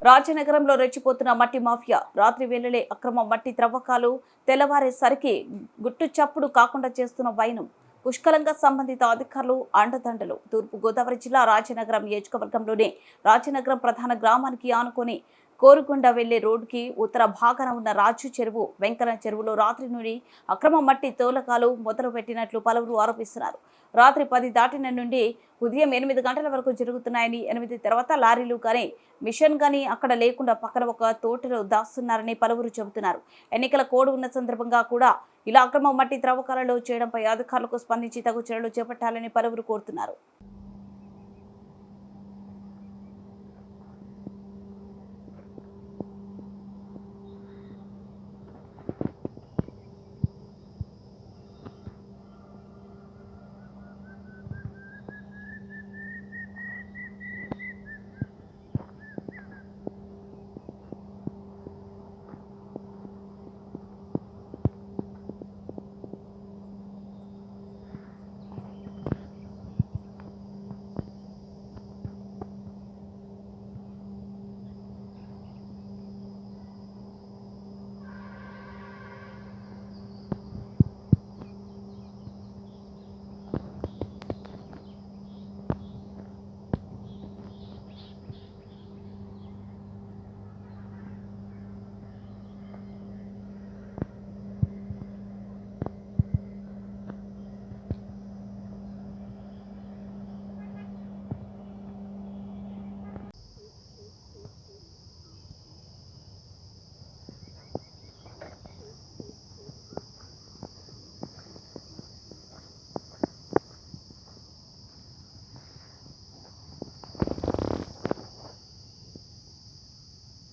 రాజనగరంలో రెచ్చిపోతున్న మట్టి మాఫియా. రాత్రి వేళలే అక్రమ మట్టి త్రవ్వకాలు, తెల్లవారేసరికి గుట్టు చప్పుడు కాకుండా చేస్తున్న వైనం. పుష్కలంగా సంబంధిత అధికారులు అండదండలు. తూర్పు గోదావరి జిల్లా రాజనగరం నియోజకవర్గంలోని రాజనగరం ప్రధాన గ్రామానికి ఆనుకొని కోరుకొండ వెళ్లే రోడ్డుకి ఉత్తర భాగాన ఉన్న రాజు చెరువు, వెంకన్న చెరువులో రాత్రి నుండి అక్రమ మట్టి తోలకాలు మొదలు పెట్టినట్లు పలువురు ఆరోపిస్తున్నారు. రాత్రి 10 దాటిన నుండి ఉదయం 8 గంటల వరకు జరుగుతున్నాయని, 8 తర్వాత లారీలు కానీ మిషన్ కానీ అక్కడ లేకుండా పక్కన ఒక తోటలో దాస్తున్నారని పలువురు చెబుతున్నారు. ఎన్నికల కోడ్ ఉన్న సందర్భంగా కూడా ఇలా అక్రమ మట్టి త్రవ్వకాలలో చేయడంపై అధికారులకు స్పందించి తగు చర్యలు చేపట్టాలని పలువురు కోరుతున్నారు.